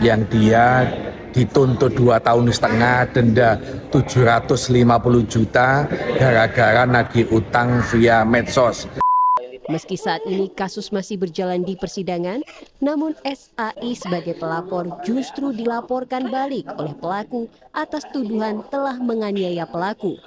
yang dia dituntut 2,5 tahun, denda 750 juta gara-gara nagih utang via medsos. Meski saat ini kasus masih berjalan di persidangan, namun SAI sebagai pelapor justru dilaporkan balik oleh pelaku atas tuduhan telah menganiaya pelaku.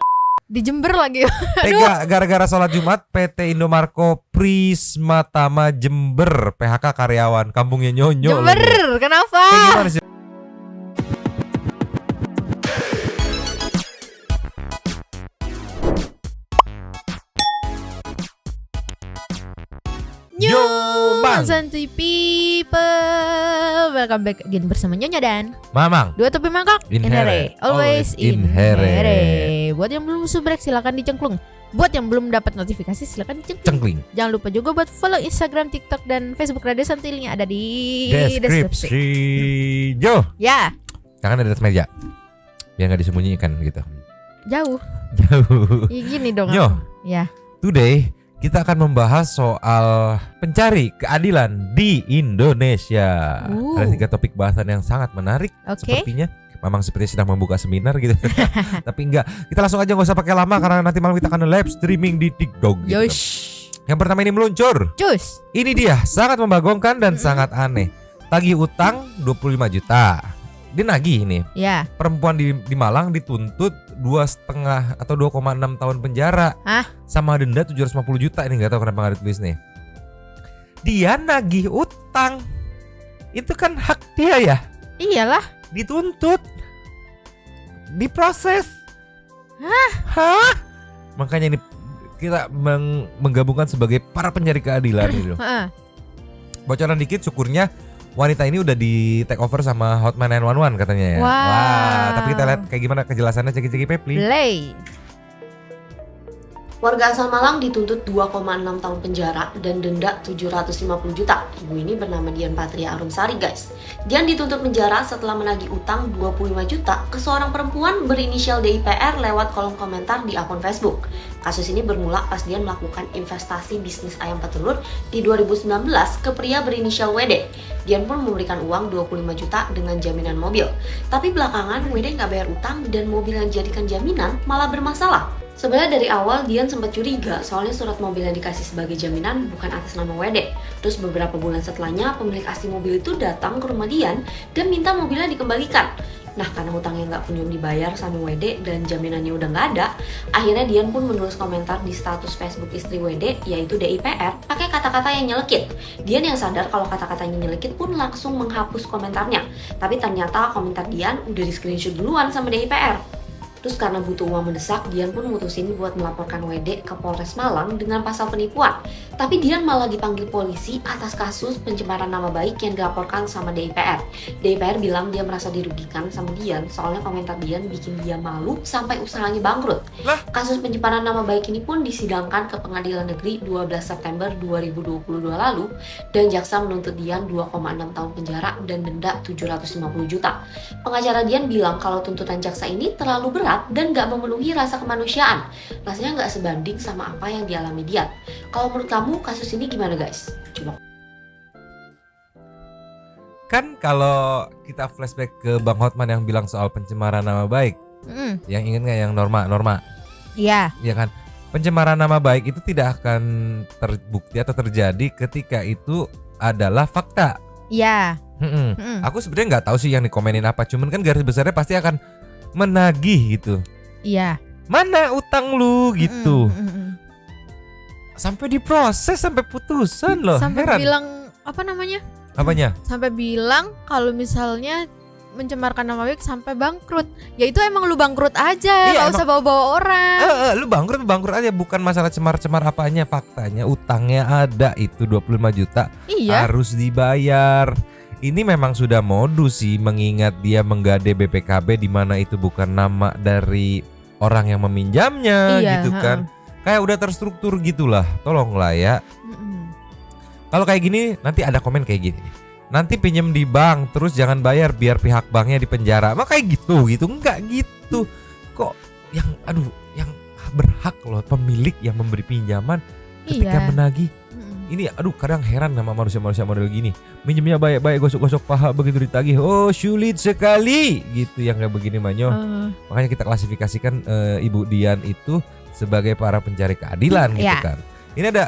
Di Jember lagi. Tega gara-gara sholat Jumat, PT Indomarko Prismatama Jember PHK karyawan, kampungnya Nyonyo. Jember, kenapa? Kayak gimana sih? Nyumbang. Santuy people, welcome back again bersama Nyonya dan Mamang. Dua topi mangkok. Inhere. Always Always inhere. inhere. Buat yang belum subrek silakan dicengklung. Buat yang belum dapat notifikasi silakan dicengklung. Cengkling. Jangan lupa juga buat follow Instagram, TikTok dan Facebook Radio Santuy, linknya ada di deskripsi. Deskripsi. Jo. Ya, Jangan ada atas meja. Biar nggak disembunyikan gitu. jauh. Jauh. Ya, gini dong. Nyo. Ya. Today kita akan membahas soal pencari keadilan di Indonesia. Ada 3 topik bahasan yang sangat menarik. Oke. Sepertinya Mamang seperti sedang membuka seminar gitu. Tapi enggak, kita langsung aja, nggak usah pakai lama karena nanti malam kita akan live streaming di TikTok gitu. Yosh. Yang pertama ini meluncur. Cus. Ini dia, sangat membagongkan dan sangat aneh. Tagih utang 25 juta. Dia nagih ini. Ya. Perempuan di Malang dituntut 2,5 atau 2,6 tahun penjara. Hah? Sama denda 750 juta. Ini nggak tahu kenapa nggak ditulis nih. Dia nagih utang. Itu kan hak dia ya. Iyalah. Dituntut, diproses. Hah? Makanya ini kita menggabungkan sebagai para pencari keadilan gitu. Heeh. Bocoran dikit, syukurnya wanita ini udah di take over sama Hotman 911 katanya ya. Wow. Wah, tapi kita lihat kayak gimana kejelasannya, ceki-ceki Pepli. Play. Warga asal Malang dituntut 2,6 tahun penjara dan denda 750 juta. Ibu ini bernama Dian Patria Arumsari, guys. Dian dituntut penjara setelah menagih utang 25 juta ke seorang perempuan berinisial DIPR lewat kolom komentar di akun Facebook. Kasus ini bermula pas Dian melakukan investasi bisnis ayam petelur di 2019 ke pria berinisial WD. Dian pun memberikan uang 25 juta dengan jaminan mobil. Tapi belakangan WD nggak bayar utang dan mobil yang dijadikan jaminan malah bermasalah. Sebenarnya dari awal Dian sempat curiga soalnya surat mobil yang dikasih sebagai jaminan bukan atas nama WD. Terus beberapa bulan setelahnya pemilik asli mobil itu datang ke rumah Dian dan minta mobilnya dikembalikan. Nah, karena hutangnya nggak kunjung dibayar sama WD dan jaminannya udah nggak ada, akhirnya Dian pun menulis komentar di status Facebook istri WD, yaitu DIPR, pakai kata-kata yang nyelekit. Dian yang sadar kalau kata-katanya nyelekit pun langsung menghapus komentarnya. Tapi ternyata komentar Dian udah di screenshot duluan sama DIPR. Terus karena butuh uang mendesak, Dian pun mutusin buat melaporkan WD ke Polres Malang dengan pasal penipuan. Tapi Dian malah dipanggil polisi atas kasus pencemaran nama baik yang dilaporkan sama DIPR. DIPR bilang dia merasa dirugikan sama Dian, soalnya komentar Dian bikin dia malu sampai usahanya bangkrut. Lah? Kasus pencemaran nama baik ini pun disidangkan ke Pengadilan Negeri 12 September 2022 lalu, dan jaksa menuntut Dian 2,6 tahun penjara dan denda 750 juta. Pengacara Dian bilang kalau tuntutan jaksa ini terlalu berat dan gak memenuhi rasa kemanusiaan. Rasanya gak sebanding sama apa yang dialami Dian. Kalau menurut kamu kasus ini gimana, guys? Coba. Kan kalau kita flashback ke Bang Hotman yang bilang soal pencemaran nama baik, yang ingat nggak yang norma? Iya. Ya kan, pencemaran nama baik itu tidak akan terbukti atau terjadi ketika itu adalah fakta. Iya. Aku sebenarnya nggak tahu sih yang dikomenin apa, cuman kan garis besarnya pasti akan menagih gitu. Iya. Mana utang lu gitu. Sampai diproses, sampai putusan loh. Sampai Heran. bilang apa namanya? Apanya? Sampai bilang kalau misalnya mencemarkan nama baik sampai bangkrut. Ya itu emang lu bangkrut aja, Iya, gak usah bawa-bawa orang. Lu bangkrut aja, bukan masalah cemar-cemar apanya, faktanya utangnya ada itu 25 juta. Iya. Harus dibayar. Ini memang sudah modus sih, mengingat dia menggade BPKB di mana itu bukan nama dari orang yang meminjamnya. Iya, gitu kan. Kayak udah terstruktur gitulah. Tolonglah ya. Kalau kayak gini nanti ada komen kayak gini nih. Nanti pinjem di bank terus jangan bayar biar pihak banknya dipenjara. Maka kayak gitu enggak gitu. Kok yang berhak loh, pemilik yang memberi pinjaman ketika menagih Ini aduh kadang heran sama manusia-manusia model gini. Minjemnya baik-baik, gosok-gosok paha, begitu ditagih, oh sulit sekali gitu yang kayak begini Manyo. Makanya kita klasifikasikan Ibu Dian itu sebagai para pencari keadilan gitu kan. Ini ada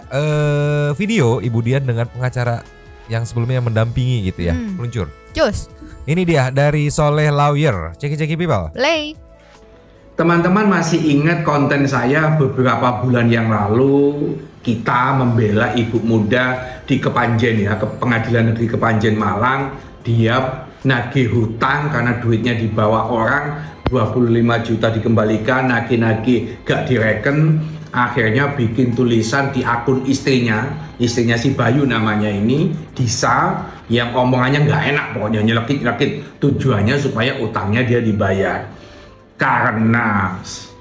video Ibu Dian dengan pengacara yang sebelumnya mendampingi gitu ya. Meluncur. Cus. Ini dia dari Soleh Lawyer. Ceki people. Play. Teman-teman masih ingat konten saya beberapa bulan yang lalu, kita membela ibu muda di Kepanjen ya, ke Pengadilan Negeri Kepanjen Malang. Dia nagih hutang karena duitnya dibawa orang, 25 juta dikembalikan, nagih-nagih gak direken. Akhirnya bikin tulisan di akun istrinya si Bayu namanya ini, Disa, yang omongannya nggak enak, pokoknya nyelekit-nyelekit, tujuannya supaya utangnya dia dibayar. Karena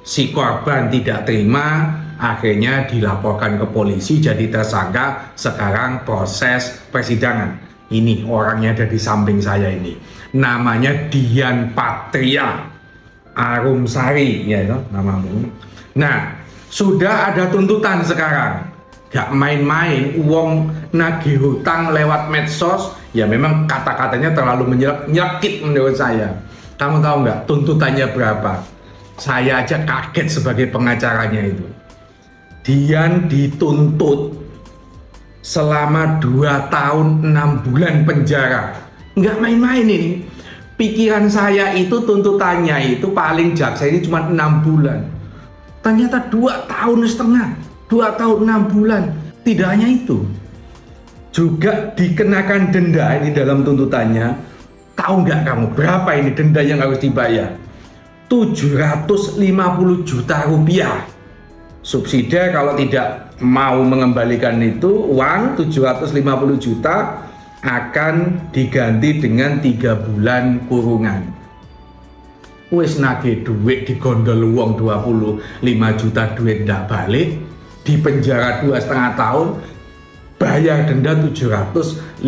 si korban tidak terima, akhirnya dilaporkan ke polisi, jadi tersangka. Sekarang proses persidangan. Ini orangnya ada di samping saya ini, namanya Dian Patria Arumsari ya itu namamu. Nah, sudah ada tuntutan sekarang, gak main-main, uang nagih hutang lewat medsos, ya memang kata-katanya terlalu menyelekit menurut saya. Kamu tahu nggak tuntutannya berapa? Saya aja kaget sebagai pengacaranya itu. Dian dituntut selama 2 tahun 6 bulan penjara. Nggak main-main ini. Pikiran saya itu tuntutannya itu paling jaksa ini cuma 6 bulan. Ternyata 2 tahun setengah, 2 tahun 6 bulan. Tidak hanya itu, juga dikenakan denda ini dalam tuntutannya. Tahu nggak kamu berapa ini denda yang harus dibayar? 750 juta rupiah. Subsidi kalau tidak mau mengembalikan itu uang 750 juta akan diganti dengan 3 bulan kurungan. Wis nagih duit digondol uang 25 juta, duit ndak balik, di penjara 2,5 tahun, bayar denda 750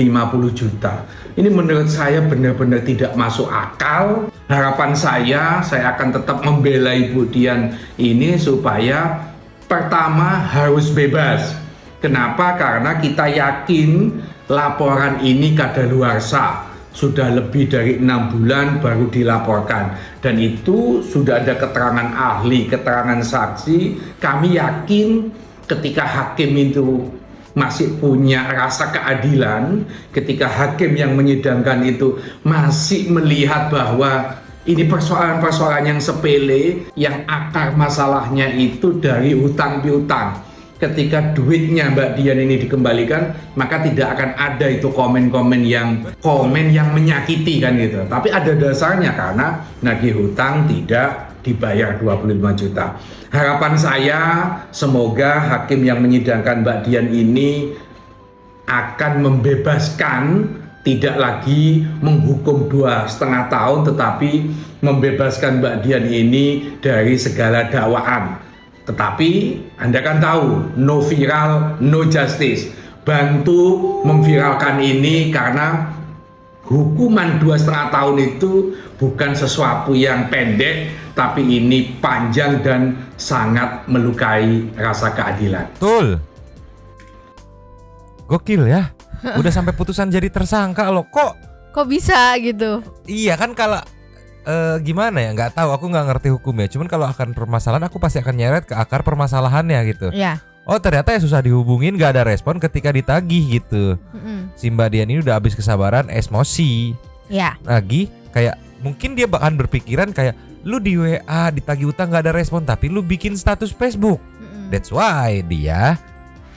juta. Ini menurut saya benar-benar tidak masuk akal. Harapan saya akan tetap membela Ibu Dian ini supaya pertama harus bebas. Kenapa? Karena kita yakin laporan ini kadaluarsa. Sudah lebih dari 6 bulan baru dilaporkan. Dan itu sudah ada keterangan ahli, keterangan saksi. Kami yakin ketika hakim itu masih punya rasa keadilan, ketika hakim yang menyidangkan itu masih melihat bahwa ini persoalan-persoalan yang sepele, yang akar masalahnya itu dari hutang piutang. Ketika duitnya Mbak Dian ini dikembalikan, maka tidak akan ada itu komen-komen yang menyakiti kan gitu. Tapi ada dasarnya karena nagih hutang tidak dibayar 25 juta. Harapan saya semoga hakim yang menyidangkan Mbak Dian ini akan membebaskan, tidak lagi menghukum 2,5 tahun, tetapi membebaskan Mbak Dian ini dari segala dakwaan. Tetapi Anda kan tahu, no viral, no justice. Bantu memviralkan ini karena hukuman 2,5 tahun itu bukan sesuatu yang pendek, tapi ini panjang dan sangat melukai rasa keadilan. Betul. Gokil ya. Udah sampai putusan jadi tersangka loh. Kok bisa gitu? Iya kan kalau gimana ya, nggak tahu, aku nggak ngerti hukumnya. Cuman kalau akan permasalahan aku pasti akan nyeret ke akar permasalahannya gitu. Iya. Oh ternyata ya susah dihubungin, nggak ada respon ketika ditagih gitu. Si Mbak Dian ini udah habis kesabaran, emosi. Iya. Lagi kayak mungkin dia bahkan berpikiran kayak lu di WA ditagih utang nggak ada respon, tapi lu bikin status Facebook. That's why dia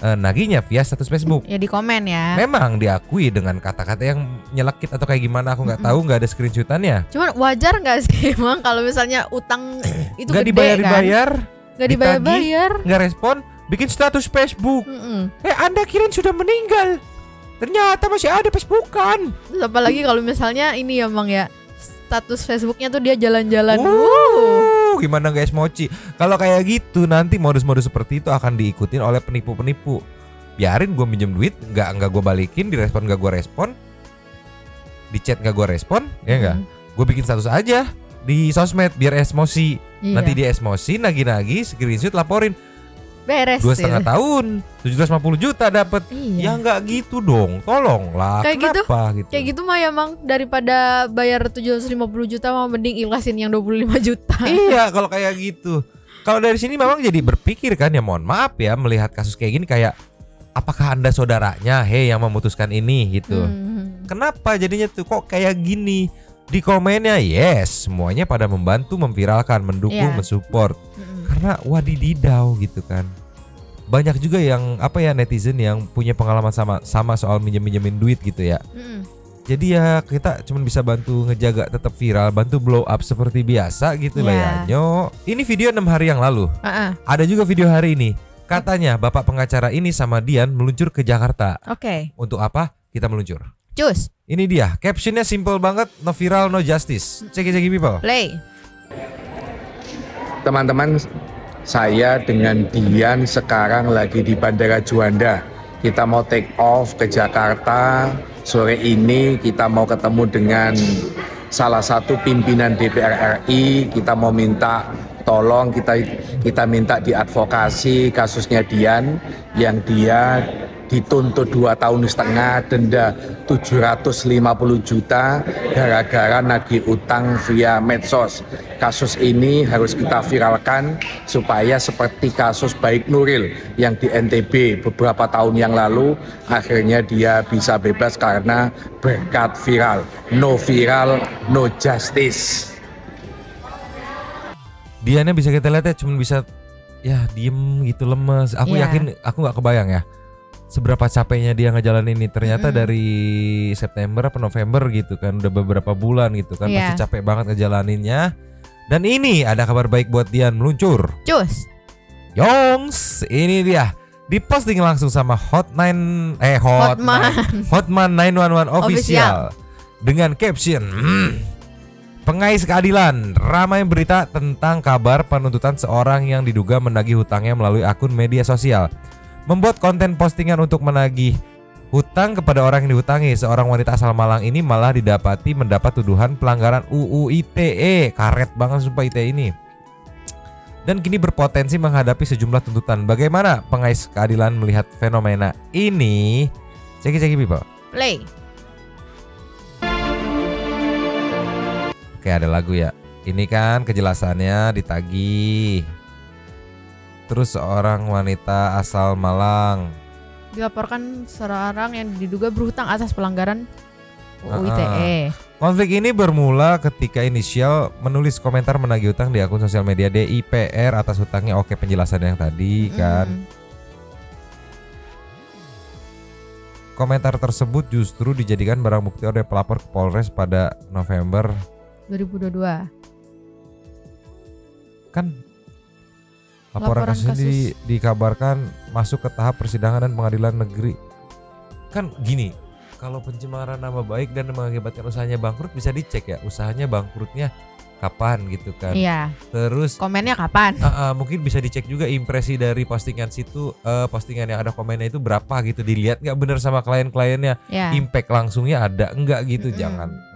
nagihnya via status Facebook. Ya di komen ya. Memang diakui dengan kata-kata yang nyelekit atau kayak gimana aku nggak tahu, nggak ada screenshotannya. Cuman wajar nggak sih emang kalau misalnya utang itu nggak gede dibayar-bayar, nggak dibayar-bayar, nggak respon, bikin status Facebook. Anda kirain sudah meninggal, ternyata masih ada Facebookan. Terus apalagi kalau misalnya ini ya Bang ya, status Facebooknya tuh dia jalan-jalan. Gimana guys mochi? Kalau kayak gitu nanti modus-modus seperti itu akan diikutin oleh penipu-penipu. Biarin gue minjem duit, nggak gue balikin, direspon nggak gue respon, di chat nggak gue respon, ya nggak? Gue bikin status aja di sosmed biar emosi. Nanti dia emosi, nagih-nagih, screenshot laporin. beres. 2,5 tahun 750 juta dapat. Iya. Ya nggak gitu dong, tolonglah. Kayak Kenapa gitu? Kayak gitu mah ya Mang, daripada bayar 750 juta mah mending ikhlasin yang 25 juta. Iya, kalau kayak gitu. Kalau dari sini memang jadi berpikir kan, ya mohon maaf ya, melihat kasus kayak gini kayak apakah Anda saudaranya yang memutuskan ini gitu. Kenapa jadinya tuh kok kayak gini? Di komennya yes, semuanya pada membantu, memviralkan, mendukung, Iya. mensupport. Karena wadididau gitu kan. Banyak juga yang netizen yang punya pengalaman sama soal minjemin duit gitu ya. Jadi ya kita cuma bisa bantu ngejaga tetap viral, bantu blow up seperti biasa gitu lah ya. Nyo, ini video 6 hari yang lalu. Ada juga video hari ini. Katanya bapak pengacara ini sama Dian meluncur ke Jakarta. Oke. Untuk apa? Kita meluncur. Cus, Ini dia, captionnya simple banget, no viral, no justice. Ceki people. play. Teman-teman, saya dengan Dian sekarang lagi di Bandara Juanda. Kita mau take off ke Jakarta. Sore ini kita mau ketemu dengan salah satu pimpinan DPR RI. Kita mau minta tolong, kita minta diadvokasi kasusnya Dian yang dia dituntut 2,5 tahun, denda 750 juta gara-gara nagih utang via medsos. Kasus ini harus kita viralkan supaya seperti kasus Baik Nuril yang di NTB beberapa tahun yang lalu, akhirnya dia bisa bebas karena berkat viral. No viral, no justice. Diannya bisa kita lihat ya, cuman bisa ya diem gitu, lemes. Aku Iya. yakin, aku nggak kebayang ya seberapa capeknya dia ngejalanin ini. Ternyata dari September apa November gitu kan, udah beberapa bulan gitu kan, Iya. pasti capek banget ngejalaninnya. Dan ini ada kabar baik buat Dian, meluncur. Cus. Yongs, ini dia. Diposting langsung sama Hotman 911 official dengan caption Pengais keadilan, ramai berita tentang kabar penuntutan seorang yang diduga menagih hutangnya melalui akun media sosial. Membuat konten postingan untuk menagih hutang kepada orang yang dihutangi. Seorang wanita asal Malang ini malah mendapat tuduhan pelanggaran UU ITE. Karet banget sumpah ITE ini. Dan kini berpotensi menghadapi sejumlah tuntutan. Bagaimana pengais keadilan melihat fenomena ini? Ceki people. Play. Oke, ada lagu ya. Ini kan kejelasannya ditagih. Terus seorang wanita asal Malang Dilaporkan seorang yang diduga berhutang atas pelanggaran UU ITE. Konflik ini bermula ketika inisial menulis komentar menagih hutang di akun sosial media DIPR atas hutangnya. Oke, penjelasan yang tadi kan. Komentar tersebut justru dijadikan barang bukti oleh pelapor ke Polres pada November 2022. kan. Laporan kasus ini dikabarkan masuk ke tahap persidangan dan pengadilan negeri. Kan gini, kalau pencemaran nama baik dan mengakibatkan usahanya bangkrut bisa dicek ya, usahanya bangkrutnya kapan gitu kan. Iya. Terus Komennya kapan? mungkin bisa dicek juga impresi dari postingan situ, postingan yang ada komennya itu berapa gitu, dilihat nggak bener sama klien-kliennya, Ya. impact langsungnya ada enggak gitu. Jangan.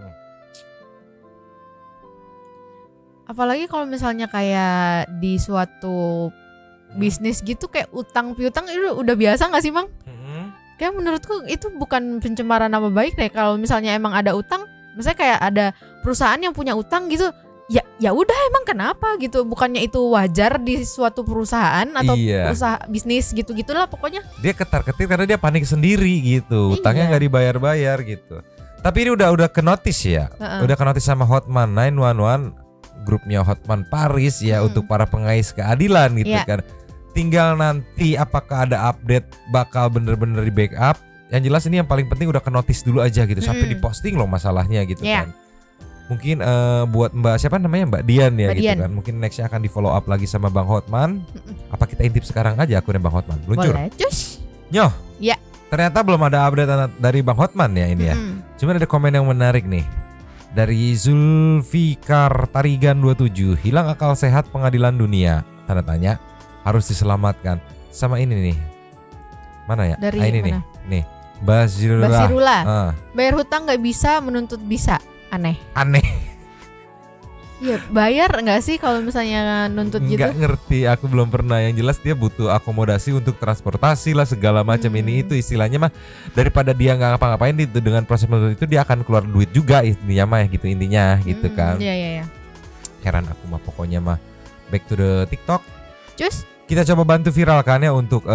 Apalagi kalau misalnya kayak di suatu bisnis gitu kayak utang piutang itu udah biasa nggak sih Mang? Kayak menurutku itu bukan pencemaran nama baik deh. Kalau misalnya emang ada utang, misalnya kayak ada perusahaan yang punya utang gitu, ya udah emang kenapa gitu? Bukannya itu wajar di suatu perusahaan atau usaha bisnis gitu-gitulah pokoknya. Dia ketar-ketir karena dia panik sendiri gitu, utangnya nggak dibayar-bayar gitu. Tapi ini udah ke notice ya, udah ke notice sama Hotman 911, grupnya Hotman Paris ya, untuk para pengais keadilan gitu kan. Tinggal nanti apakah ada update bakal bener-bener di backup. Yang jelas ini yang paling penting udah ke notice dulu aja gitu, sampai diposting loh masalahnya gitu kan. Mungkin buat Mbak siapa namanya, Mbak Dian ya gitu kan. Mungkin nextnya akan di follow up lagi sama Bang Hotman. Apa kita intip sekarang aja akunnya Bang Hotman? Luncur. Boleh, cus. Nyoh. Ya. Ternyata belum ada update dari Bang Hotman ya ini ya. Cuman ada komen yang menarik nih. Dari Zulfikar Tarigan 27, hilang akal sehat pengadilan dunia, tanda tanya, harus diselamatkan. Sama ini nih, mana ya? Dari ini mana? nih Basirullah. Bayar hutang nggak bisa, menuntut bisa. Aneh. Iya, bayar nggak sih kalau misalnya nuntut gitu? Nggak ngerti, aku belum pernah. Yang jelas dia butuh akomodasi untuk transportasi lah segala macam ini itu istilahnya mah, daripada dia nggak ngapa-ngapain itu dengan proses menuntut itu dia akan keluar duit juga intinya mah gitu intinya gitu kan. Iya. Heran aku mah pokoknya mah. Back to the TikTok. Cus, Kita coba bantu viralkan ya untuk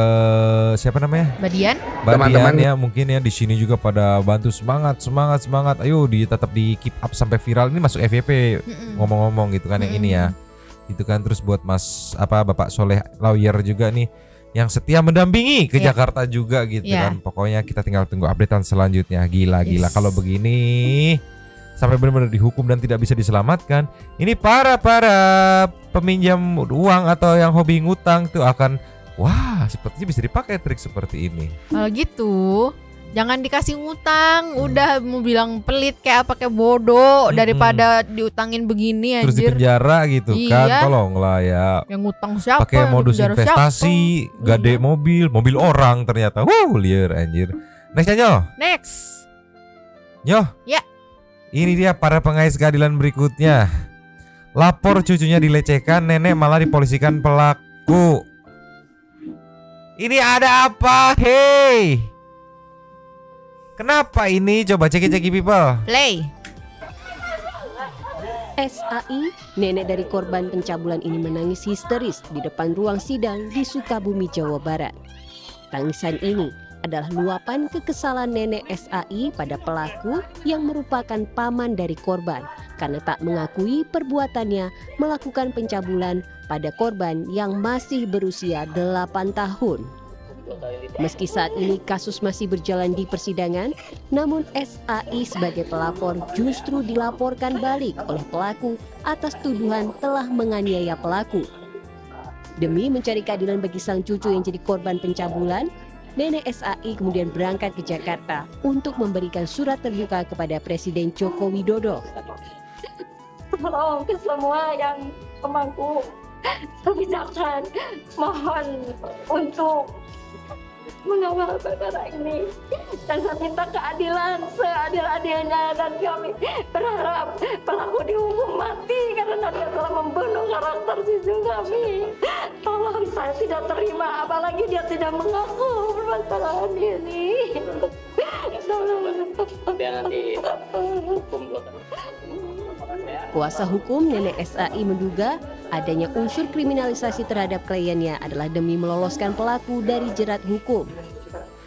siapa namanya? Badian. Teman-teman. Ya mungkin ya di sini juga pada bantu semangat. Ayo tetap di keep up sampai viral. Ini masuk FYP ngomong-ngomong gitu kan yang ini ya. Gitu kan terus buat Bapak Soleh Lawyer juga nih yang setia mendampingi ke Iya. Jakarta juga gitu Iya. kan. Pokoknya kita tinggal tunggu updatean selanjutnya. Gila Yes. kalau begini sampai benar-benar dihukum dan tidak bisa diselamatkan. Ini para peminjam uang atau yang hobi ngutang tuh akan sepertinya bisa dipakai trik seperti ini. Kalau gitu, jangan dikasih ngutang. Udah mau bilang pelit kayak apa kayak bodoh daripada diutangin begini Terus di anjir. penjara gitu kan. Iya. Tolonglah ya. Yang ngutang siapa? Pakai yang modus dipenjara investasi, siapa? gade Iya. mobil orang ternyata. Liar anjir. Next aja. Next. Nyoh. Ya. Ini dia para pengais keadilan berikutnya. Lapor cucunya dilecehkan, nenek malah dipolisikan pelaku. Ini ada apa? Hey. Kenapa ini? Coba ceki people. Play. SAI, nenek dari korban pencabulan ini menangis histeris di depan ruang sidang di Sukabumi, Jawa Barat. Tangisan ini adalah luapan kekesalan nenek SAI pada pelaku yang merupakan paman dari korban karena tak mengakui perbuatannya melakukan pencabulan pada korban yang masih berusia 8 tahun. Meski saat ini kasus masih berjalan di persidangan, namun SAI sebagai pelapor justru dilaporkan balik oleh pelaku atas tuduhan telah menganiaya pelaku. Demi mencari keadilan bagi sang cucu yang jadi korban pencabulan, nenek SAI kemudian berangkat ke Jakarta untuk memberikan surat terbuka kepada Presiden Joko Widodo. Tolong ke semua yang pemangku kebijakan, mohon untuk mengawal perkara ini dan saya minta keadilan seadil-adilnya, dan kami berharap pelaku dihukum mati karena dia telah membunuh karakter cucu kami. Tolong, saya tidak terima, apalagi dia tidak mengaku permasalahan ini. Kuasa hukum nenek SAI menduga adanya unsur kriminalisasi terhadap kliennya adalah demi meloloskan pelaku dari jerat hukum.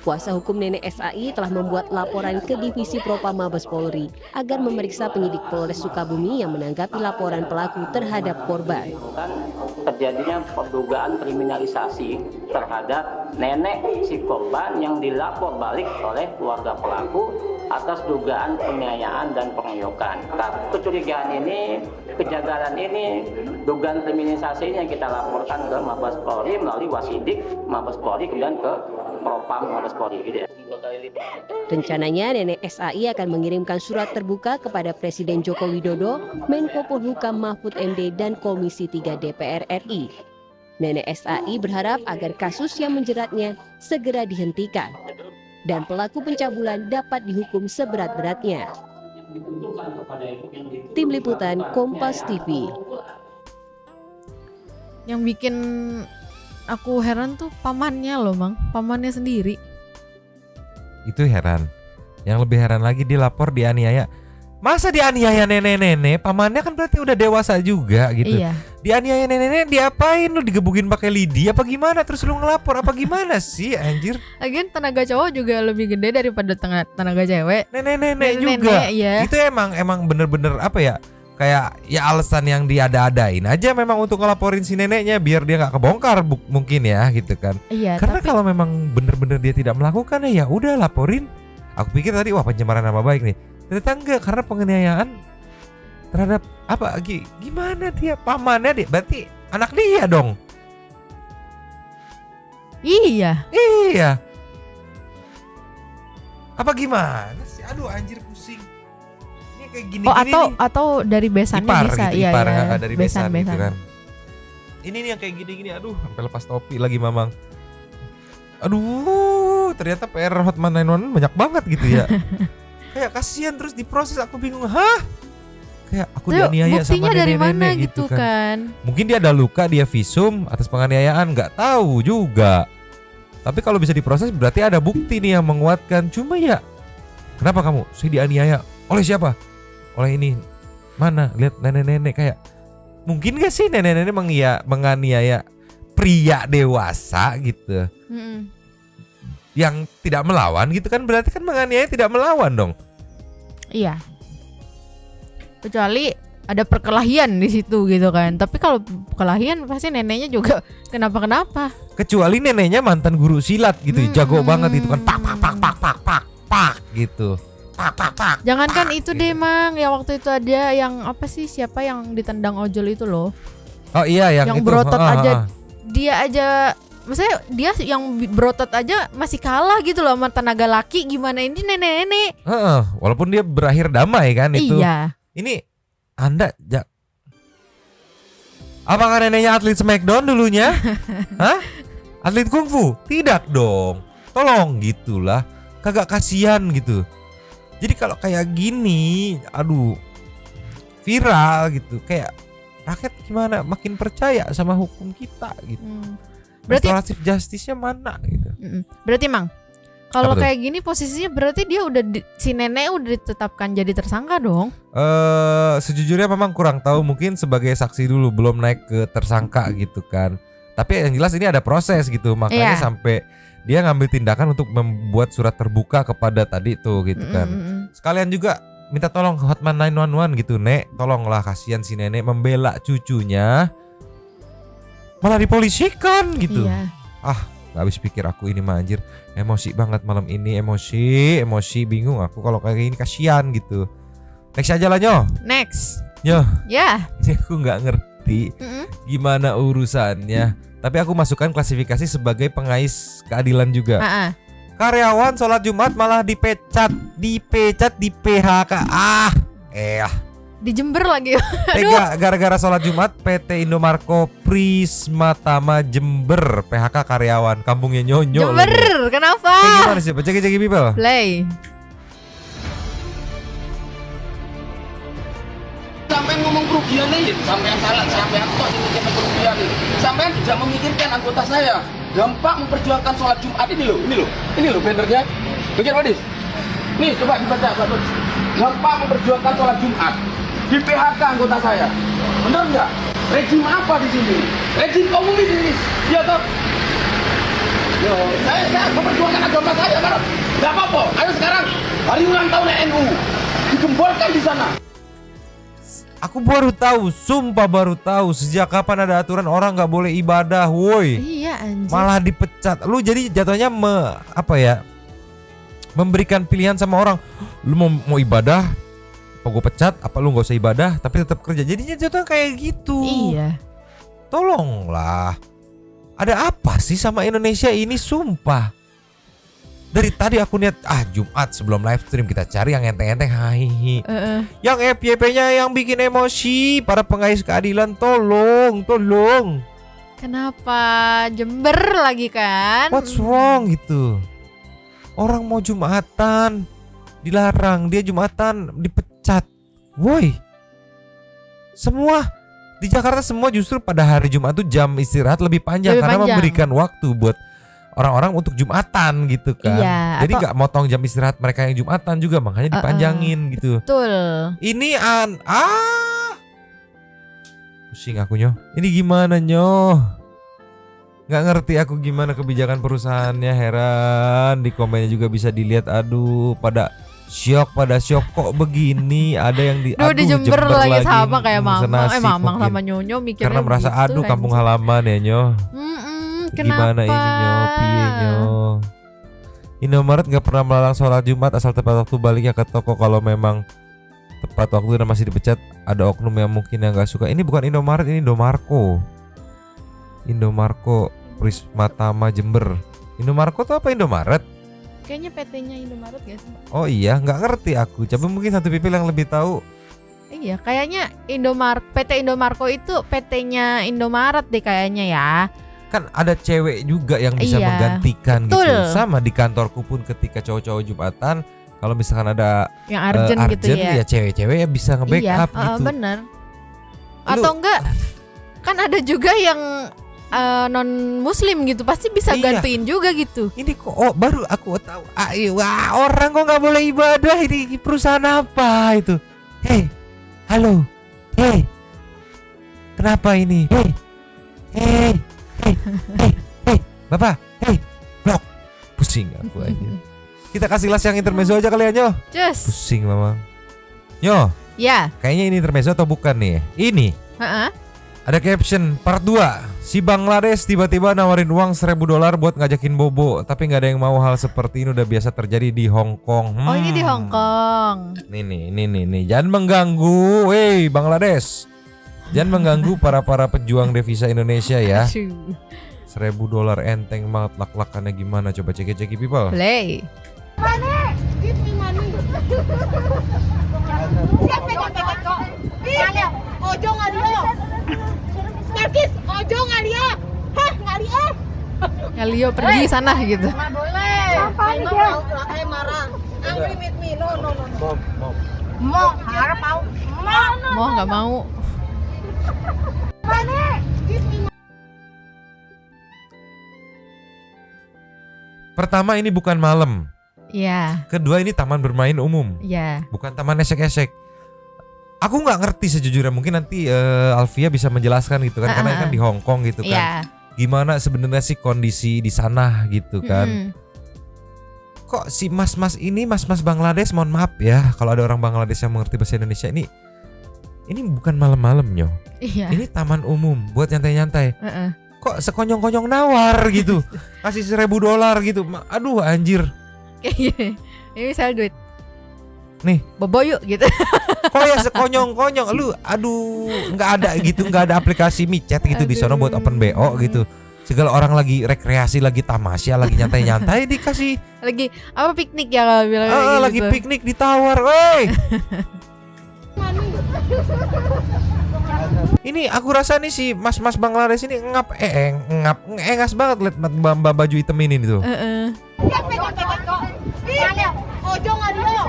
Kuasa hukum nenek SAI telah membuat laporan ke Divisi Propam Mabes Polri agar memeriksa penyidik Polres Sukabumi yang menanggapi laporan pelaku terhadap korban. Terjadinya dugaan kriminalisasi terhadap nenek si korban yang dilapor balik oleh keluarga pelaku atas dugaan penganiayaan dan pengeroyokan. Kecurigaan ini, kejagalan ini, dugaan kriminalisasi ini yang kita laporkan ke Mabes Polri melalui Wasidik Mabes Polri kemudian ke Propam Mabes Polri. Rencananya nenek SAI akan mengirimkan surat terbuka kepada Presiden Joko Widodo, Menko Polhukam Mahfud MD dan Komisi 3 DPR RI. Nenek SAI berharap agar kasus yang menjeratnya segera dihentikan dan pelaku pencabulan dapat dihukum seberat-beratnya. Tim Liputan Kompas TV. Yang bikin aku heran tuh pamannya loh, Mang. Pamannya sendiri. Itu heran. Yang lebih heran lagi dilapor dianiaya. Masa dianiaya nenek-nenek? Pamannya kan berarti udah dewasa juga gitu. Iya. Dianiaya nenek-nenek diapain lu? Digebukin pakai lidi apa gimana? Terus lu ngelapor apa gimana sih anjir? Lagian tenaga cowok juga lebih gede daripada tenaga cewek. Nenek-nenek juga. Nenek-nenek, iya. Itu emang bener-bener apa ya? Kayak ya alasan yang diada-adain aja memang untuk ngelaporin si neneknya biar dia nggak kebongkar mungkin ya gitu kan. Iya, Karena tapi kalau memang bener-bener dia tidak melakukan ya udah laporin. Aku pikir tadi pencemaran nama baik nih. Ternyata enggak, karena penganiayaan terhadap gimana dia pamannya dia berarti anak dia dong. iya. Iya. Apa gimana sih? Aduh anjir pusing. Ini kayak gini-gini Atau dari besannya ipar bisa. gitu, Iya, ipar iya. nggak dari besan gitu kan. Ini nih yang kayak gini-gini, aduh sampai lepas topi lagi mamang. Aduh, ternyata PR Hotman 911 banyak banget gitu ya. Kayak kasihan terus diproses, aku bingung. Hah? Kayak aku Tuh, dianiaya sama buktinya dari mana nenek-nenek gitu kan. Mungkin dia ada luka, dia visum atas penganiayaan, nggak tahu juga. Tapi kalau bisa diproses berarti ada bukti nih yang menguatkan. Cuma ya, kenapa kamu? Saya dianiaya. Oleh siapa? Oleh ini. Mana? Lihat nenek-nenek kayak. Mungkin gak sih nenek-nenek menganiaya pria dewasa gitu. Yang tidak melawan gitu kan, berarti kan menganiaya tidak melawan dong. Iya. Kecuali ada perkelahian di situ gitu kan. Tapi kalau perkelahian pasti neneknya juga kenapa-kenapa. Kecuali neneknya mantan guru silat gitu, jago banget itu kan, pak gitu. Pak. Jangankan itu gitu. deh Mang, yang waktu itu ada yang apa sih, siapa yang ditendang ojol itu loh. Oh iya yang itu. Berotot aja. Dia aja, maksudnya dia yang berotot aja masih kalah gitu loh sama tenaga laki. Gimana ini nenek-nenek? Walaupun dia berakhir damai kan itu. Iya. Ini Anda apakah neneknya atlet Smackdown dulunya? Hah? Atlet kungfu? Tidak dong. Tolong gitulah. Kagak kasihan gitu. Jadi kalau kayak gini, aduh, viral gitu. Kayak rakyat gimana makin percaya sama hukum kita gitu. Berarti Restoratif justice-nya mana gitu. Berarti Mang, kalau Apa tuh? kayak gini posisinya berarti dia udah si nenek udah ditetapkan jadi tersangka dong. Sejujurnya memang kurang tahu, mungkin sebagai saksi dulu, belum naik ke tersangka gitu kan. Tapi yang jelas ini ada proses gitu, makanya sampai dia ngambil tindakan untuk membuat surat terbuka kepada tadi tuh gitu kan. Sekalian juga minta tolong Hotman 911 gitu, Nek, tolonglah, kasihan si nenek membela cucunya malah dipolisikan gitu. Iya. Gak habis pikir aku ini mah anjir. Emosi banget malam ini, emosi bingung aku kalau kayak gini, kasihan gitu. Next aja lah Nyo. Next. Nyo. Ya. Ini aku nggak ngerti gimana urusannya. Tapi aku masukkan klasifikasi sebagai pengais keadilan juga. Karyawan sholat Jumat malah dipecat di PHK. Di Jember lagi. Tega gara-gara sholat Jumat, PT Indomarko Prismatama Jember PHK karyawan. Kampungnya Nyonyo. Jember, lagi. kenapa? Kayak gimana sih? Ceki people. Play. Sampai ngomong kerugian nih, sampai yang salah, sampai yang kok memikirkan kerugian nih. Sampai tidak memikirkan anggota saya. Dampak memperjuangkan sholat Jumat ini loh bannernya. Bagian Wadis. Nih coba dibaca, Pak. Dampak memperjuangkan sholat Jumat. Di PHK anggota saya. Benar nggak? Rejim apa di sini? Rejim komunis ini. Ya toh? Yo, saya memperjuangkan agama saya, Pak. Nggak apa-apa. Ayo sekarang hari ulang tahun NU digemborkan di sana. Aku baru tahu, sumpah baru tahu sejak kapan ada aturan orang nggak boleh ibadah, woi. Iya anjir. Malah dipecat. Lu jadi jatuhnya memberikan pilihan sama orang. Lu mau ibadah, apa gue pecat? Apa lu nggak usah ibadah tapi tetap kerja? Jadinya jatuhnya kayak gitu. Iya. Tolonglah. Ada apa sih sama Indonesia ini, sumpah. Dari tadi aku lihat Jumat sebelum live stream kita cari yang enteng-enteng, yang FYP-nya yang bikin emosi, para pengais keadilan, tolong. Kenapa Jember lagi kan? What's wrong gitu? Orang mau Jumatan dilarang, dia Jumatan dipecat. Woi. Semua di Jakarta semua justru pada hari Jumat tuh jam istirahat lebih panjang karena memberikan waktu buat orang-orang untuk Jumatan gitu kan. Iya, jadi nggak motong jam istirahat mereka yang Jumatan juga, makanya dipanjangin gitu. Betul. Ini pusing aku Nyo. Ini gimana Nyo? Nggak ngerti aku gimana kebijakan perusahaannya, heran. Di komennya juga bisa dilihat, aduh pada syok kok begini. Ada yang di Jember lagi sama kayak Mamang mungkin. sama Nyonyo mikirnya karena merasa gitu, kampung halaman ya Nyo. Gimana Kenapa? ini Nyo, piye Nyo? Indomaret nggak pernah melarang sholat Jumat asal tepat waktu baliknya ke toko. Kalau memang tepat waktu dan masih dipecat, ada oknum yang mungkin yang nggak suka. Ini bukan Indomaret, ini Indomarko Prismatama Jember. Indomarko tuh apa Indomaret? Kayaknya PT-nya Indomaret gak sih? Oh iya, nggak ngerti aku. Coba mungkin satu people yang lebih tahu. Iya, kayaknya PT Indomarko itu PT-nya Indomaret deh kayaknya ya. Kan ada cewek juga yang bisa menggantikan gitu. Sama di kantorku pun ketika cowok-cowok Jumatan Kalau misalkan ada Yang urgent gitu ya. ya cewek-cewek ya bisa nge-backup Iya, gitu. bener. Atau enggak kan ada juga yang non muslim gitu pasti bisa Iya. gantiin juga gitu. Ini kok baru aku tahu. Wah, orang kok nggak boleh ibadah, ini perusahaan apa itu? Hei, halo, hei, kenapa ini? Hei, bapak, hei, blok, pusing aku aja. Kita kasih las yang intermezzo aja kali ya, Nyo. Just. Pusing memang. Nyo, Ya. kayaknya ini intermezzo atau bukan nih? Ini. Heeh. Ada caption part 2. Si Bangladesh tiba-tiba nawarin uang $1.000 buat ngajakin bobo, tapi nggak ada yang mau. Hal seperti ini udah biasa terjadi di Hong Kong. Oh, ini di Hong Kong. Nih. Jangan mengganggu, wey Bangladesh. Jangan mengganggu para pejuang devisa Indonesia ya. Aduh. $1.000 enteng banget, lak-lakannya gimana? Coba ceki people. Play. Ojo ngalia. Narkis, ojo ngalia. Hah, ngalia. Ngalio pergi sana gitu. Nggak boleh. Memang mau marah. Angry with me. No. Mau harap mau. Mau nggak mau. Mana? Pertama, ini bukan malam. Iya. Kedua, ini taman bermain umum, Iya. bukan taman esek-esek. Aku nggak ngerti sejujurnya, mungkin nanti Alfia bisa menjelaskan gitu kan, karena kan di Hong Kong gitu kan. Iya. Gimana sebenarnya sih kondisi di sana gitu kan? Mm-mm. Kok si mas-mas ini, mas-mas Bangladesh, mohon maaf ya kalau ada orang Bangladesh yang mengerti bahasa Indonesia, ini bukan malam-malam Nyo. Iya. Ini taman umum buat nyantai-nyantai. Heeh. Kok sekonyong-konyong nawar gitu, kasih $1.000 gitu. Aduh anjir. Kayak gini. Ini misalnya duit. Nih, Bobo yuk gitu. kok ya sekonyong-konyong lu, aduh, nggak ada gitu, nggak ada aplikasi micet gitu di sana buat open BO gitu. Segala orang lagi rekreasi, lagi tamasya, lagi nyantai-nyantai dikasih. Lagi apa piknik ya kalau bilang kayak gitu. Lagi piknik ditawar, woi. Ini aku rasa nih si mas-mas Bangladesh ini engas banget liat mbak baju hitam ini tuh. Ojo ngalia.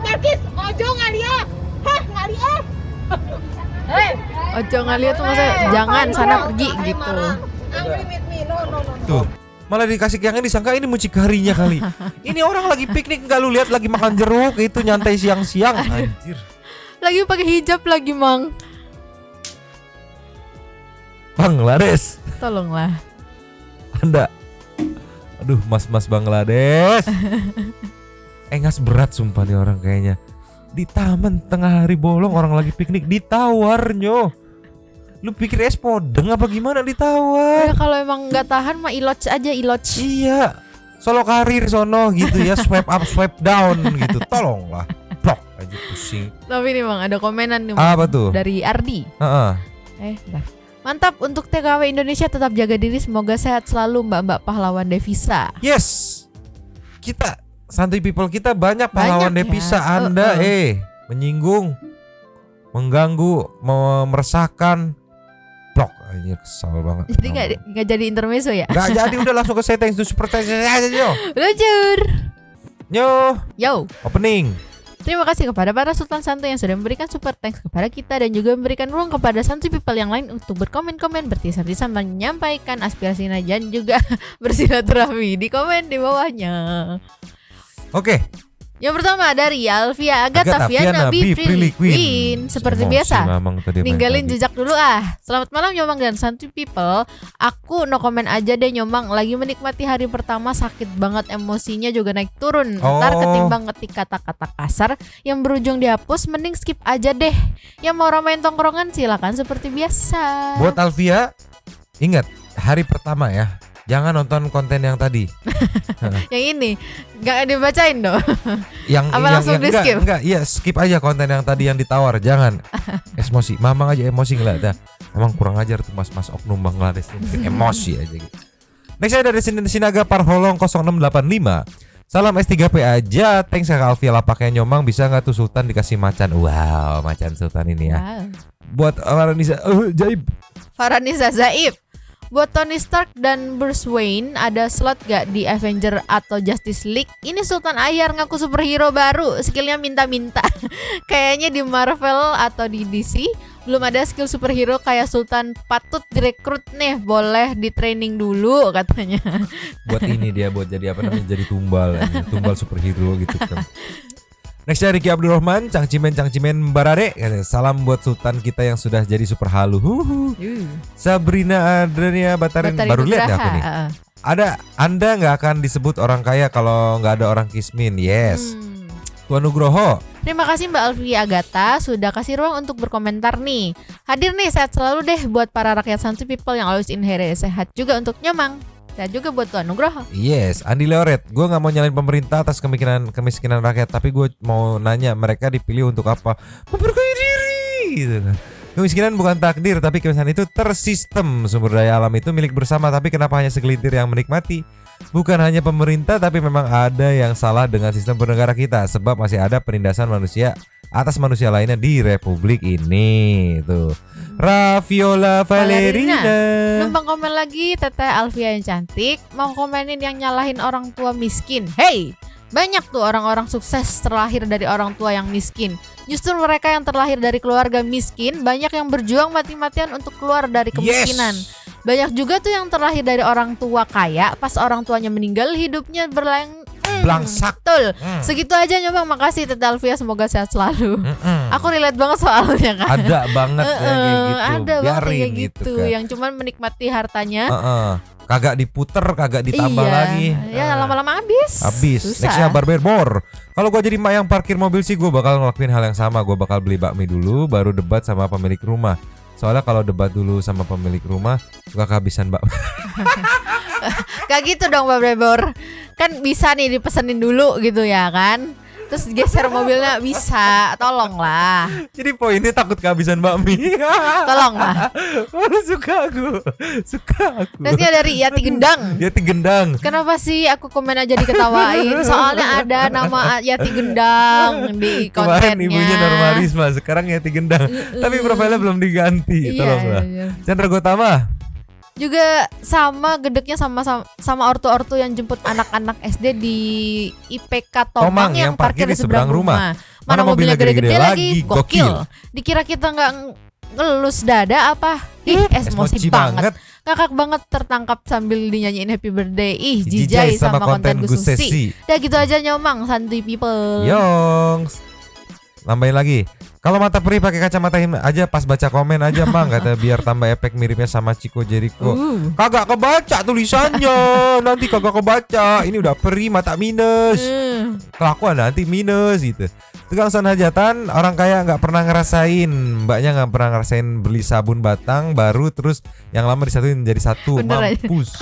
Narkis, ojo ngalia. Hah, ngalia. Ojo ngalia tuh maksudnya jangan sana pergi gitu. Angry with me. No. Tuh. Malah dikasih yang disangka ini mucikarinya kali. Ini orang lagi piknik, enggak lu lihat lagi makan jeruk itu nyantai siang-siang. Anjir. Lagi pakai hijab lagi, Mang. Bangladesh. Tolonglah. Anda. Aduh, mas-mas Bangladesh. Engas berat sumpah nih orang kayaknya. Di taman tengah hari bolong orang lagi piknik ditawar Nyo. Lu pikir es podeng apa gimana ditawar? Ya kalau emang nggak tahan mah ilotch aja ilotch. Iya. Solo karir sono gitu ya, swipe up swipe down gitu. Tolonglah. Blok aja pusing. Tapi nih Bang ada komenan nih Bang, Apa tuh? dari Ardi. Heeh. Bentar. Mantap untuk TKW Indonesia, tetap jaga diri, semoga sehat selalu mbak-mbak pahlawan devisa. Yes. Kita santuy people kita banyak pahlawan Banyak ya. devisa. Anda menyinggung, mengganggu, meresahkan. Blok anjir, kesal banget. Jadi nggak jadi intermezzo ya? Nggak jadi, udah langsung ke settings tuh super aja Nyo. Luncur. Nyo, Yo. opening. Terima kasih kepada para Sultan Santuy yang sudah memberikan super thanks kepada kita dan juga memberikan ruang kepada santuy people yang lain untuk berkomen-komen, bertisam-tisam, menyampaikan aspirasinya dan juga bersilaturahmi di komen di bawahnya. Oke. Yang pertama dari Alfia Agataviana Biprilly Queen. Seperti biasa, ninggalin tadi. jejak dulu ah. Selamat malam Nyomang dan santuy people. Aku no komen aja deh Nyomang. Lagi menikmati hari pertama, sakit banget, emosinya juga naik turun. Ntar ketimbang ngetik kata-kata kasar yang berujung dihapus, mending skip aja deh. Yang mau ramein tongkrongan silakan seperti biasa. Buat Alfia, ingat hari pertama ya. Jangan nonton konten yang tadi. Yang ini gak dibacain dong. Yang apa langsung di skip? Enggak, iya skip aja konten yang tadi yang ditawar. Jangan. Emosi, mamang aja emosi ngeliat. Emang kurang ajar tuh mas-mas oknum Bangladesh ini. Emosi aja gitu. Next saya dari Sinaga Parholong 0685. Salam S3P aja. Thanks ya Kak Alfia, lapaknya Nyomang. Bisa gak tuh Sultan dikasih macan? Wow, macan Sultan ini ya. Wow. Buat Faranisa Jaib. Faranisa Zaib. Buat Tony Stark dan Bruce Wayne, ada slot gak di Avenger atau Justice League? Ini Sultan Ahyar ngaku superhero baru, skillnya minta-minta. Kayaknya di Marvel atau di DC belum ada skill superhero kayak Sultan, patut direkrut nih, boleh di training dulu katanya. Buat ini dia, buat jadi apa namanya, jadi tumbal superhero gitu kan. Nextnya Ricky Abdurrahman, Cangcimen Barade, salam buat Sultan kita yang sudah jadi super halu. Sabrina Adriana Batarin baru lihat ya aku nih. Ada, Anda nggak akan disebut orang kaya kalau nggak ada orang kismin. Yes. Tuan Nugroho. Terima kasih Mbak Alfi Agatha sudah kasih ruang untuk berkomentar nih. Hadir nih, sehat selalu deh buat para rakyat santuy people yang always in here. Sehat juga untuk Nyomang. Sehat juga buat Tuan Nugroho. Yes, Andi Leoret. Gue nggak mau nyalain pemerintah atas kemiskinan rakyat, tapi gue mau nanya mereka dipilih untuk apa? Memperkaya diri. Gitu. Kemiskinan bukan takdir, tapi kemiskinan itu tersistem. Sumber daya alam itu milik bersama, tapi kenapa hanya segelintir yang menikmati? Bukan hanya pemerintah, tapi memang ada yang salah dengan sistem bernegara kita, sebab masih ada penindasan manusia atas manusia lainnya di republik ini. Tuh, Raviola Valerina. Numpang komen lagi, Teteh Alfia yang cantik mau komenin yang nyalahin orang tua miskin. Hey, banyak tuh orang-orang sukses terlahir dari orang tua yang miskin. Justru mereka yang terlahir dari keluarga miskin banyak yang berjuang mati-matian untuk keluar dari kemiskinan. Banyak juga tuh yang terlahir dari orang tua kaya, pas orang tuanya meninggal hidupnya Blangsak. Betul. Segitu aja Nyomang, makasih Tete Alfia, semoga sehat selalu. Aku relate banget soalnya kan. Ada banget kayak gitu. Ada banget kayak gitu kan. yang cuman menikmati hartanya. Kagak diputer, kagak ditambah lagi. Ya lama-lama habis. Nextnya Barberbor. Kalau gue jadi mak yang parkir mobil sih, gue bakal ngelakuin hal yang sama. Gue bakal beli bakmi dulu, baru debat sama pemilik rumah. Soalnya kalau debat dulu sama pemilik rumah suka kehabisan bakmi. Gak gitu dong Barberbor. Kan bisa nih dipesenin dulu gitu ya kan. Terus geser mobilnya bisa, tolonglah. Jadi poinnya takut kehabisan bakmi. Tolonglah. Suka aku. Nanti dari Yati Gendang. Kenapa sih aku komen aja diketawain? Soalnya ada nama Yati Gendang di kontennya. Kemarin ibunya Norma Risma, sekarang Yati Gendang. Tapi profilnya belum diganti. Tolonglah. Chandra Gotama. Juga sama gedeknya sama ortu-ortu yang jemput anak-anak SD di IPK Tomang yang parkir di seberang rumah. Mana mobilnya gede-gede lagi, gokil. Dikira kita nggak ngelus dada apa? Emosi banget. Ngakak banget tertangkap sambil dinyanyiin happy birthday. Jijai sama konten Gus Susi. Udah gitu aja Nyomang, santuy people. Yongs. Nambahin lagi. Kalau mata perih pakai kacamata aja pas baca komen aja Mang, kata biar tambah efek miripnya sama Chico Jericho. Kagak kebaca tulisannya. Nanti kagak kebaca. Ini udah perih mata minus. Kelakuan nanti minus gitu. Tukang san hajatan, orang kaya nggak pernah ngerasain. Mbaknya nggak pernah ngerasain beli sabun batang baru terus yang lama disatuin jadi satu. Bener mampus.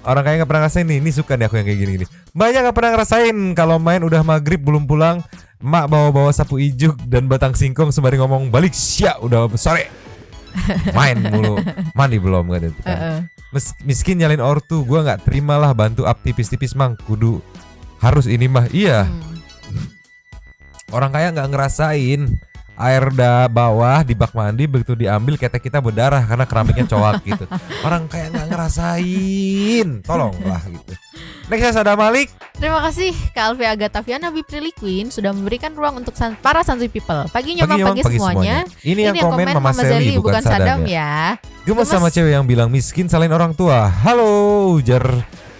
Orang kaya nggak pernah ngerasain nih. Ini suka nih aku yang kayak gini-gini. Mbaknya nggak pernah ngerasain kalau main udah maghrib belum pulang. Mak bawa-bawa sapu ijuk dan batang singkong sembari ngomong balik siap udah sore. Main mulu. Mandi belum gitu kan. Miskin nyalin ortu, gua nggak terima lah bantu up tipis-tipis Mang. Kudu harus ini mah. Iya. Orang kaya nggak ngerasain air bawah di bak mandi begitu diambil ketek kita berdarah karena keramiknya coak gitu. Orang kaya nggak ngerasain. Tolonglah gitu. Next Sada Malik. Terima kasih Kak Alfi Agataviana Bipri Queen sudah memberikan ruang untuk para santuy people. Pagi Nyomang pagi semuanya. Ini yang komen Mama Sally bukan Sadam ya. Gemes sama cewek yang bilang miskin salahin orang tua. Halo, ujar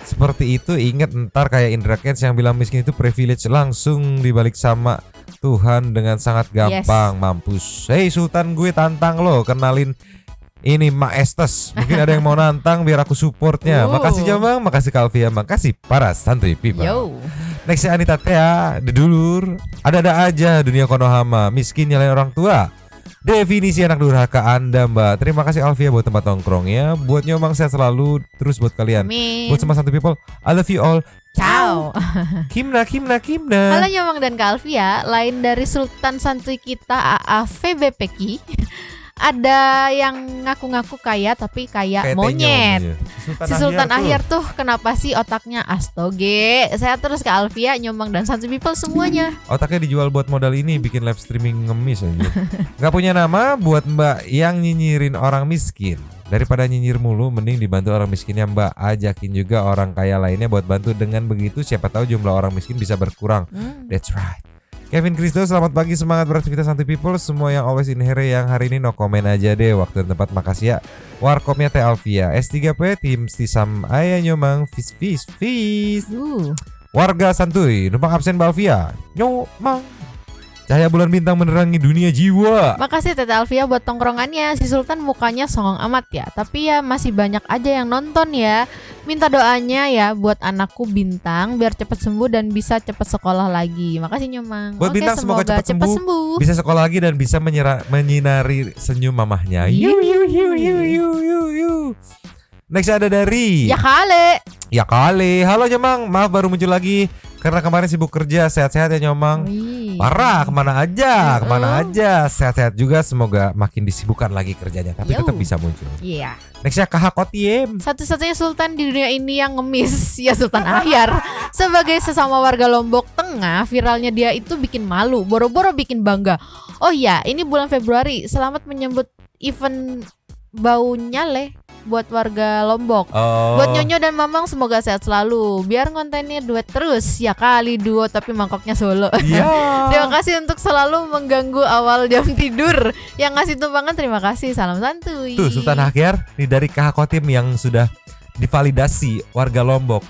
seperti itu. Ingat ntar kayak Indra Kents yang bilang miskin itu privilege, langsung dibalik sama Tuhan dengan sangat gampang. Mampus. Hey Sultan, gue tantang lo kenalin ini Mak Estes. Mungkin ada yang mau nantang biar aku supportnya. Makasih Jamang, makasih Kalvia, makasih para santuy people. Next Anita Tea, dedulur. Ada-ada aja dunia Konohama, miskin nyalain orang tua. Definisi anak durhaka Anda Mbak. Terima kasih Alvia buat tempat nongkrongnya. Buat Nyomang sehat selalu terus buat kalian. Buat semua santuy people, I love you all. Ciao. Kimna. Halo Nyomang dan Kak Alvia. Lain dari Sultan santuy kita AAVBPK. Ada yang ngaku-ngaku kaya tapi kayak monyet. Si Sultan Ahyar tuh kenapa sih otaknya astoge? Saya terus ke Alvia, Nyomang dan santuy people semuanya. Otaknya dijual buat modal ini, bikin live streaming ngemis aja. Gak punya nama buat Mbak yang nyinyirin orang miskin. Daripada nyinyir mulu, mending dibantu orang miskinnya Mbak. Ajakin juga orang kaya lainnya buat bantu. Dengan begitu siapa tahu jumlah orang miskin bisa berkurang. That's right. Kevin Kristo, selamat pagi, semangat beraktivitas Santuy People. Semua yang always in here yang hari ini no comment aja deh. Waktu dan tempat makasih ya. Warkopnya Teh Alvia, S3P, tim Stisam Ayah Nyomang, Fis. Warga Santuy, numpang absen Mbak Alvia. Nyomang. Cahaya bulan bintang menerangi dunia jiwa. Makasih Tete Alvia buat tongkrongannya. Si Sultan mukanya songong amat ya, tapi ya masih banyak aja yang nonton ya. Minta doanya ya buat anakku Bintang biar cepat sembuh dan bisa cepat sekolah lagi. Makasih Nyomang. Buat Bintang semoga cepat sembuh, bisa sekolah lagi dan bisa menyinari senyum mamahnya. Yu. Next ada dari Ya kali. Halo Nyomang, maaf baru muncul lagi karena kemarin sibuk kerja. Sehat-sehat ya Nyomang. Parah, kemana aja. Sehat-sehat juga, semoga makin disibukkan lagi kerjanya, tapi tetap bisa muncul. Iya. Nextnya Kak Kotiem, satu-satunya Sultan di dunia ini yang ngemis ya Sultan Ahyar. Sebagai sesama warga Lombok Tengah, viralnya dia itu bikin malu, boro-boro bikin bangga. Oh iya, ini bulan Februari, selamat menyambut event Bau Nyale buat warga Lombok. Buat Nyonyo dan Mamang semoga sehat selalu. Biar kontennya duet terus. Ya kali duo tapi mangkoknya solo. Terima kasih untuk selalu mengganggu awal jam tidur. Yang ngasih tumpangan terima kasih. Salam santuy. Tuh Sultan Ahyar nih dari Kak Kotim yang sudah divalidasi warga Lombok.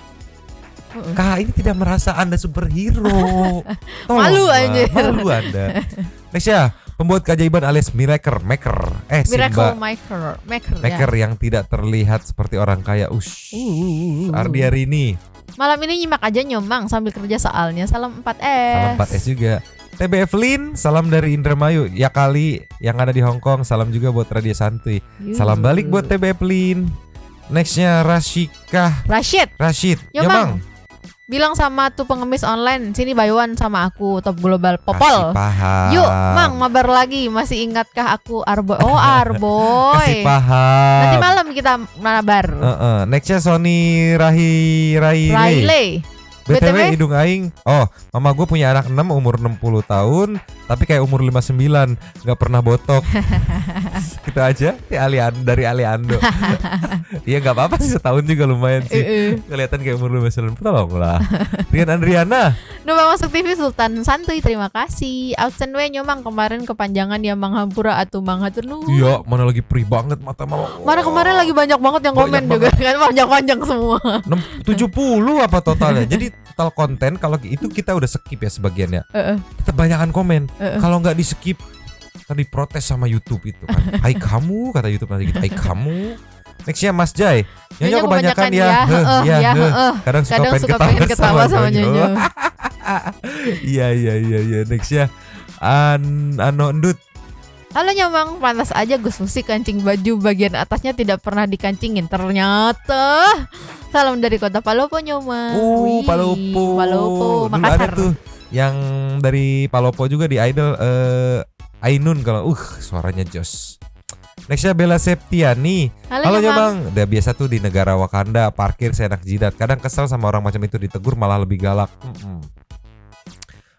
Kak ini tidak merasa Anda superhero. Malu aja. Malu Anda. Next ya, pembuat keajaiban alias miracle maker. Miracle maker yang tidak terlihat seperti orang kaya. Ardi hari ini. Malam ini nyimak aja Nyomang sambil kerja soalnya. Salam 4S. Salam 4S juga. TB Evelyn, salam dari Indramayu. Ya kali yang ada di Hong Kong, salam juga buat Radio Santuy. Salam balik buat TB Evelyn. Nextnya Rashid. Nyomang. Bilang sama tuh pengemis online, sini buy one sama aku Top Global Popol. Paham. Yuk, Mang, mabar lagi. Masih ingatkah aku Arboy? Oh, Arboy. Kasih paham. Nanti malam kita mabar. Nextnya Sony Raile. BTW hidung aing. Oh, mama gue punya anak 6 umur 60 tahun, tapi kayak umur 59, nggak pernah botok. Gitu aja. Dari Aliando. Iya nggak apa-apa sih, setahun juga lumayan sih. Kelihatan kayak umur 59. Tolonglah. Rian Andriana. Numpang masuk TV Sultan Santuy, terima kasih. Absen we Nyomang kemarin kepanjangan ya Manghampura atau Manghatur Nuhun. Iya, mana lagi perih banget mata mama. Mana kemarin lagi banyak banget yang komen juga kan, panjang-panjang semua. 70 apa totalnya. Jadi total konten kalau itu kita udah skip ya sebagiannya. Tetap banyakan komen. Kalau nggak di skip tadi protes sama YouTube itu kan. Hai kamu, kata YouTube nanti gitu. Hai kamu. Nextnya Mas Jai. Nyonya kebanyakan ya. Kadang suka pengen ketawa sama Nyonya. Iya. Nextnya Ano Endut. Halo Nyomang, panas aja Gus Musik kancing baju bagian atasnya tidak pernah dikancingin. Ternyata. Salam dari kota Palopo Nyomang. Palopo, Makassar. Ada tuh yang dari Palopo juga di Idol Ainun kalau suaranya jos. Nextnya Bella Septiani. Halo Nyomang. Udah biasa tuh di negara Wakanda parkir seenak jidat. Kadang kesel sama orang macam itu, ditegur malah lebih galak.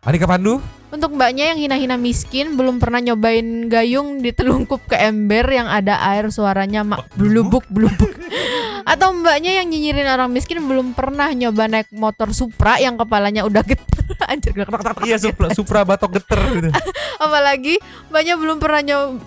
Anika Pandu. Untuk mbaknya yang hina-hina miskin, belum pernah nyobain gayung ditelungkup ke ember yang ada air suaranya blubuk. Atau mbaknya yang nyinyirin orang miskin belum pernah nyoba naik motor Supra yang kepalanya udah geter. Anjir, iya Supra batok geter gitu. Apalagi mbaknya belum pernah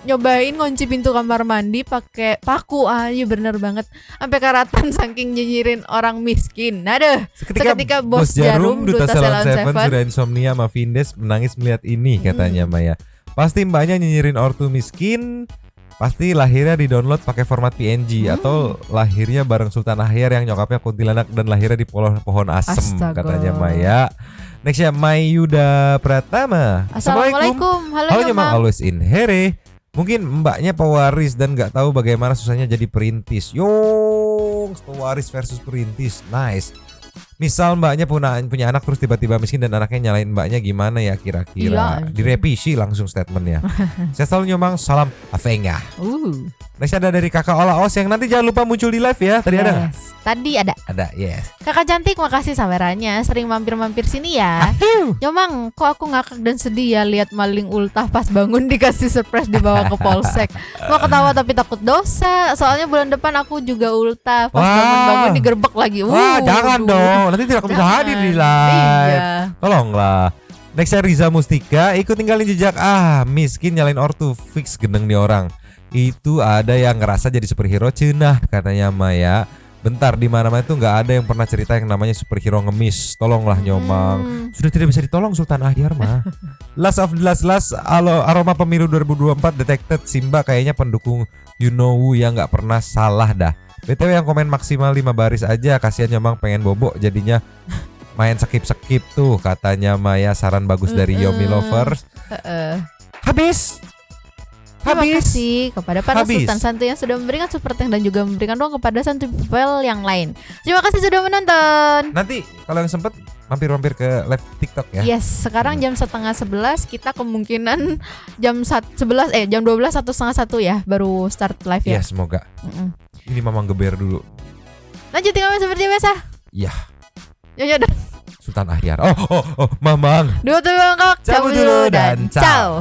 nyobain ngunci pintu kamar mandi pakai paku. Iya bener banget. Sampai karatan saking nyinyirin orang miskin. Aduh. Seketika Bos Jarum Duta Salon Seven sudah insomnia sama Vindes menangis melihat ini katanya Maya. Pasti mbaknya nyinyirin ortu miskin. Pasti lahirnya di-download pakai format PNG atau lahirnya bareng Sultan Ahyar yang nyokapnya kuntilanak dan lahirnya di pohon asem. Astaga. Katanya Maya. Next ya Mayuda Pratama. Assalamualaikum. Halo Nyomang, always in here. Mungkin mbaknya pewaris dan nggak tahu bagaimana susahnya jadi perintis. Pewaris versus perintis. Nice. Misal mbaknya punya anak terus tiba-tiba miskin dan anaknya nyalain mbaknya, gimana ya kira-kira? Iya. Direvisi langsung statementnya. Saya selalu nyomang salam Afenga. Next ada dari kakak Ola Os yang nanti jangan lupa muncul di live ya. Tadi ada nggak? Tadi ada. Ada, yes. Kakak cantik, makasih sawerannya. Sering mampir-mampir sini ya. Nyomang, kok aku ngakak dan sedih ya lihat maling ultah pas bangun dikasih surprise dibawa ke polsek. Mau ketawa tapi takut dosa. Soalnya bulan depan aku juga ultah pas bangun digerebek lagi. Wah, jangan dong. Nanti tidak bisa hadir di live. Iya. Tolonglah. Next Riza Mustika, ikut tinggalin jejak. Miskin nyalain ortu, fix gendeng nih orang. Itu ada yang ngerasa jadi superhero cenah katanya Maya. Bentar, di mana-mana itu nggak ada yang pernah cerita yang namanya superhero ngemis. Tolonglah Nyomang. Sudah tidak bisa ditolong Sultan Ahyar mah. Last of the last, aroma pemilu 2024 detected. Simba kayaknya pendukung you know who yang nggak pernah salah dah. BTW yang komen maksimal 5 baris aja. Kasihan Nyomang pengen bobo jadinya main skip tuh katanya Maya. Saran bagus dari Yomi Lovers. Habis. Terima kasih kepada para Sultan Santu yang sudah memberikan super thanks dan juga memberikan ruang kepada Santu people yang lain. Terima kasih sudah menonton. Nanti kalau yang sempet mampir-mampir ke live TikTok ya. Yes, sekarang jam 10:30 kita kemungkinan jam 12 atau 1:30 ya baru start live ya. Iya, semoga. Ini Mamang geber dulu. Lanjut tinggal seperti biasa. Iya. Ya udah. Sultan Ahyar. Oh, Mamang. Dua tuh bangkok. Cabut dulu dan ciao.